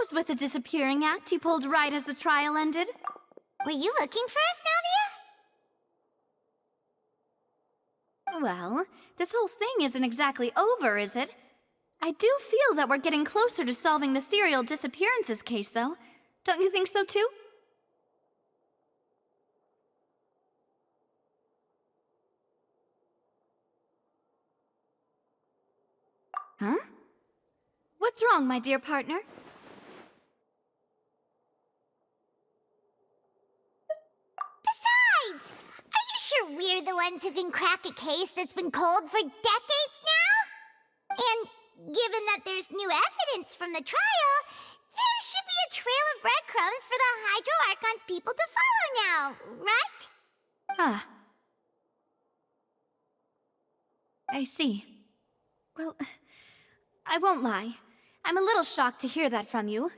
was with the disappearing act he pulled right as the trial ended. Were you looking for us, Navia? Well, this whole thing isn't exactly over, is it? I do feel that we're getting closer to solving the serial disappearances case, though. Don't you think so, too? Huh? What's wrong, my dear partner? Besides, are you sure we're the ones who can crack a case that's been cold for decades now? And given that there's new evidence from the trial, there should be a trail of breadcrumbs for the Hydro Archon's people to follow now, right? Ah. I see. Well, I won't lie. I'm a little shocked to hear that from you.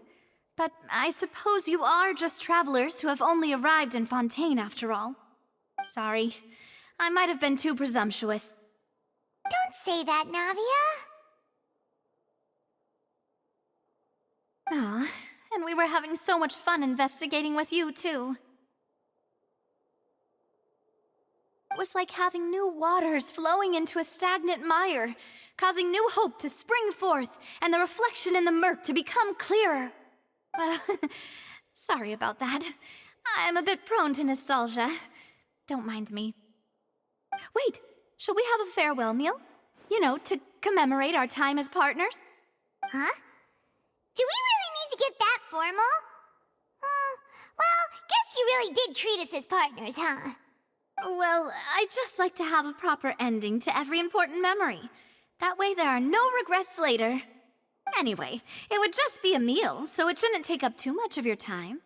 But I suppose you are just travelers who have only arrived in Fontaine after all. Sorry. I might have been too presumptuous. Don't say that, Navia. Ah, and we were having so much fun investigating with you, too. It was like having new waters flowing into a stagnant mire, causing new hope to spring forth, and the reflection in the murk to become clearer. Well, sorry about that. I'm a bit prone to nostalgia. Don't mind me. Wait, shall we have a farewell meal? You know, to commemorate our time as partners? Huh? Do we really need to get that formal? Well, guess you really did treat us as partners, huh? Well, I'd just like to have a proper ending to every important memory. That way there are no regrets later. Anyway, it would just be a meal, so it shouldn't take up too much of your time.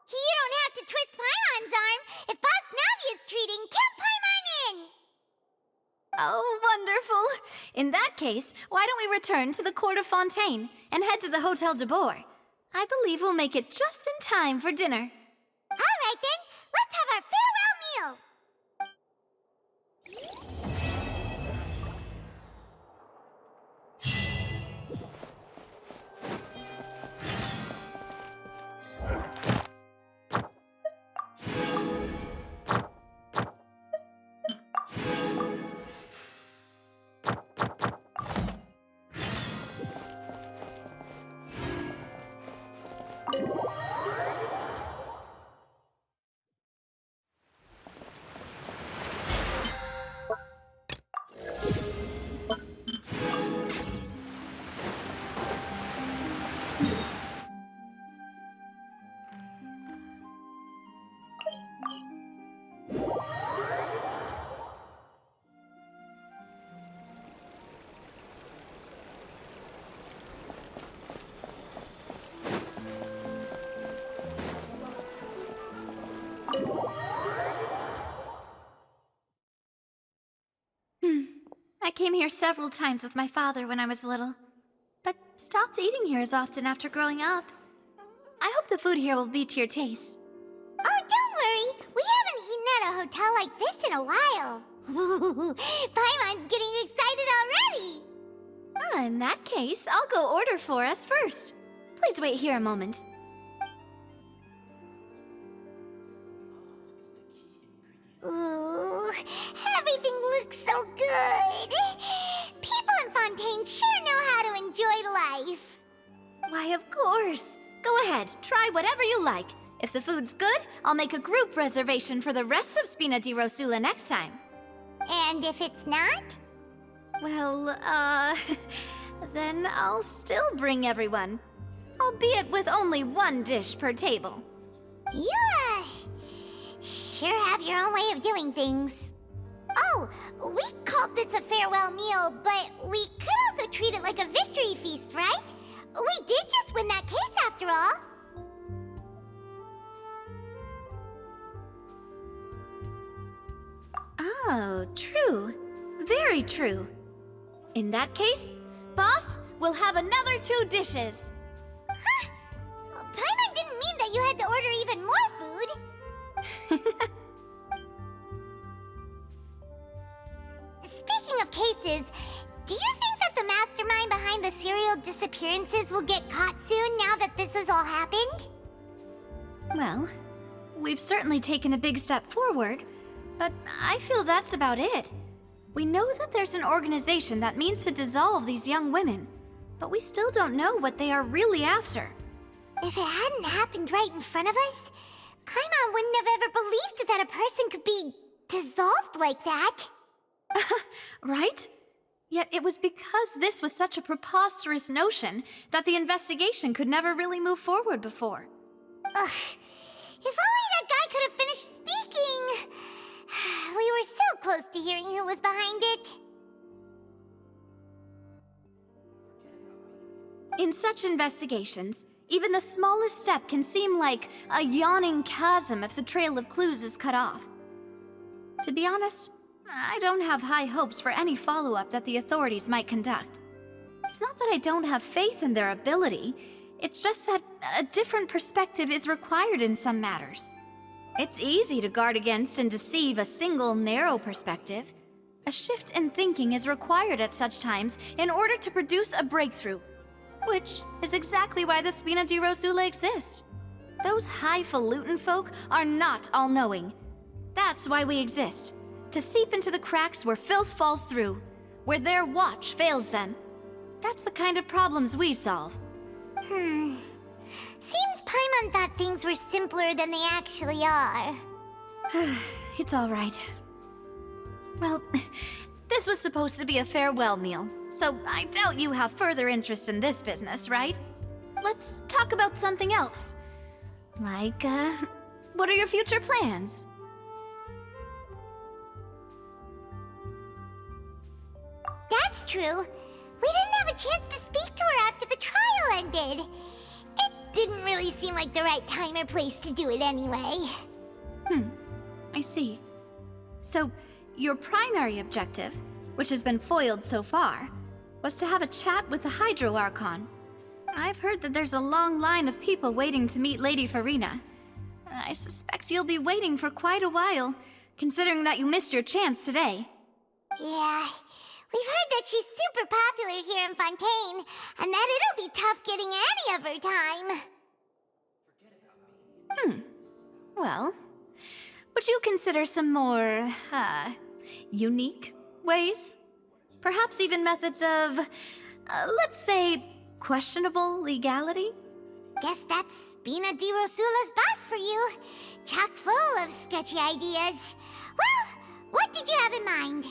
You don't have to twist Paimon's arm. If Boss Navia's treating, count Paimon in! Oh, wonderful! In that case, why don't we return to the Court of Fontaine and head to the Hotel de Boer? I believe we'll make it just in time for dinner. All right then, let's have our farewell meal! I came here several times with my father when I was little, but stopped eating here as often after growing up. I hope the food here will be to your taste. Oh, don't worry. We haven't eaten at a hotel like this in a while. Paimon's getting excited already. In that case, I'll go order for us first. Please wait here a moment. Ooh, everything looks so good. People in Fontaine sure know how to enjoy life. Why, of course. Go ahead, try whatever you like. If the food's good, I'll make a group reservation for the rest of Spina di Rosula next time. And if it's not? Well, then I'll still bring everyone. Albeit with only one dish per table. You, sure have your own way of doing things. Oh, we called this a farewell meal, but we could also treat it like a victory feast, right? We did just win that case after all. Oh, true. Very true. In that case, boss, we'll have another 2 dishes. Huh? Paimon didn't mean that you had to order even more food. Speaking of cases, do you think that we'll get caught soon now that this has all happened? Well, we've certainly taken a big step forward, but I feel that's about it. We know that there's an organization that means to dissolve these young women, but we still don't know what they are really after. If it hadn't happened right in front of us, Paimon wouldn't have ever believed that a person could be dissolved like that. Right? Yet it was because this was such a preposterous notion that the investigation could never really move forward before. Ugh. If only that guy could have finished speaking! We were so close to hearing who was behind it. In such investigations, even the smallest step can seem like a yawning chasm if the trail of clues is cut off. To be honest, I don't have high hopes for any follow-up that the authorities might conduct. It's not that I don't have faith in their ability, it's just that a different perspective is required in some matters. It's easy to guard against and deceive a single narrow perspective. A shift in thinking is required at such times in order to produce a breakthrough, which is exactly why the Spina di Rosula exist. Those highfalutin folk are not all-knowing. That's why we exist, to seep into the cracks where filth falls through, where their watch fails them. That's the kind of problems we solve. Seems Paimon thought things were simpler than they actually are. It's all right. Well, this was supposed to be a farewell meal, so I doubt you have further interest in this business, right? Let's talk about something else. Like, what are your future plans? That's true. We didn't have a chance to speak to her after the trial ended. It didn't really seem like the right time or place to do it anyway. I see. So, your primary objective, which has been foiled so far, was to have a chat with the Hydro Archon. I've heard that there's a long line of people waiting to meet Lady Farina. I suspect you'll be waiting for quite a while, considering that you missed your chance today. Yeah, we've heard that she's super popular here in Fontaine, and that it'll be tough getting any of her time. Well, would you consider some more, unique ways? Perhaps even methods of, let's say, questionable legality? Guess that's Spina di Rosula's boss for you. Chock full of sketchy ideas. Well, what did you have in mind?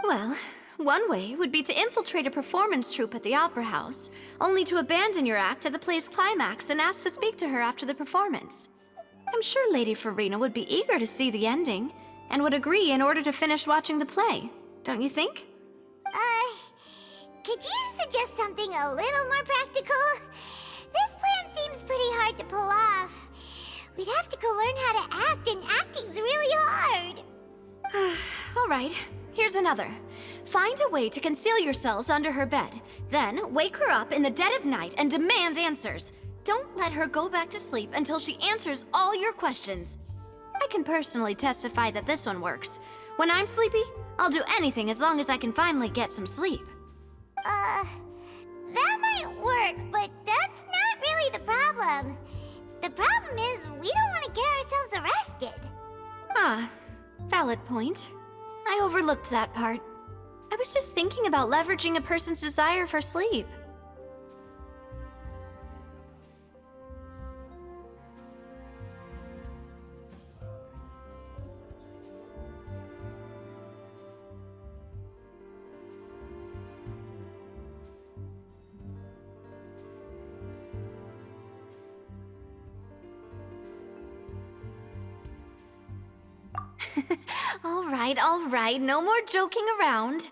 Well, one way would be to infiltrate a performance troupe at the Opera House, only to abandon your act at the play's climax and ask to speak to her after the performance. I'm sure Lady Farina would be eager to see the ending, and would agree in order to finish watching the play, don't you think? Could you suggest something a little more practical? This plan seems pretty hard to pull off. We'd have to go learn how to act, and acting's really hard. All right, here's another. Find a way to conceal yourselves under her bed, then wake her up in the dead of night and demand answers. Don't let her go back to sleep until she answers all your questions. I can personally testify that this one works. When I'm sleepy, I'll do anything as long as I can finally get some sleep. That might work, but that's not really the problem. The problem is we don't want to get ourselves arrested. Ah, valid point. I overlooked that part. I was just thinking about leveraging a person's desire for sleep. All right, no more joking around.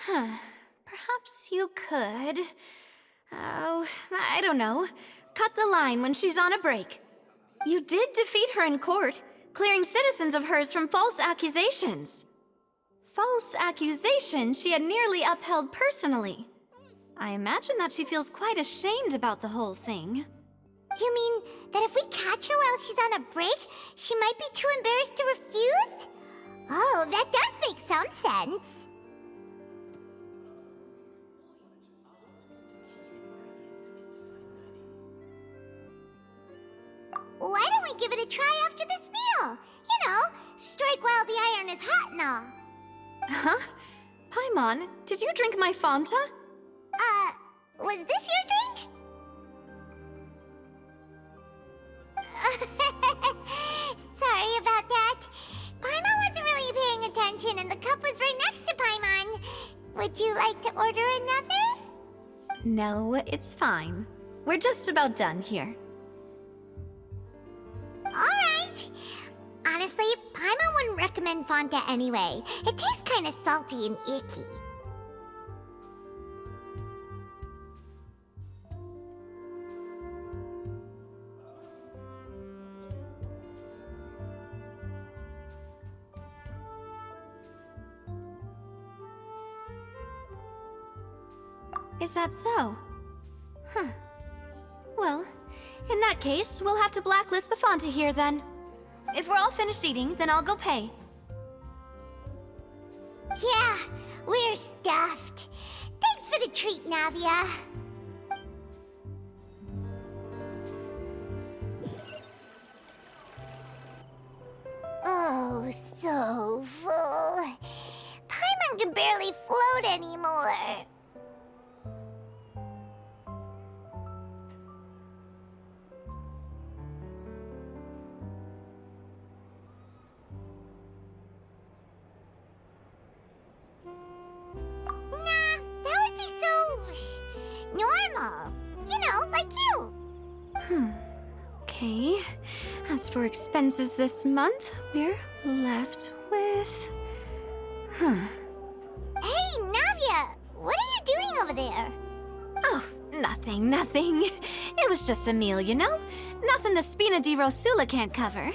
Perhaps you could... Oh, I don't know. Cut the line when she's on a break. You did defeat her in court, clearing citizens of hers from false accusations. False accusations she had nearly upheld personally. I imagine that she feels quite ashamed about the whole thing. You mean that if we catch her while she's on a break, she might be too embarrassed to refuse? Oh, that does make some sense. we give it a try after this meal? You know, strike while the iron is hot and all. Huh? Paimon, did you drink my Fanta? Was this your drink? Sorry about that. Paimon wasn't really paying attention and the cup was right next to Paimon. Would you like to order another? No, it's fine. We're just about done here. Alright. Honestly, Paimon wouldn't recommend Fanta anyway. It tastes kinda salty and icky. Is that so? Huh. Well, in that case, we'll have to blacklist the Fanta here then. If we're all finished eating, then I'll go pay. Yeah, we're stuffed. Thanks for the treat, Navia. Oh, so full. Paimon can barely float anymore. Nah, that would be so normal. You know, like you. Okay. As for expenses this month, we're left with... Hey, Navia, what are you doing over there? Oh, nothing. It was just a meal, you know? Nothing the Spina di Rosula can't cover.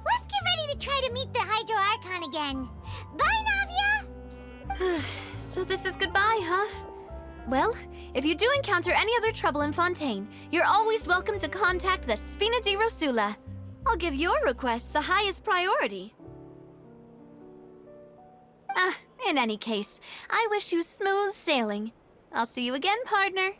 Let's get ready to try to meet the Hydro Archon again. Bye, Navia! So this is goodbye, huh? Well, if you do encounter any other trouble in Fontaine, you're always welcome to contact the Spina di Rosula. I'll give your requests the highest priority. In any case, I wish you smooth sailing. I'll see you again, partner.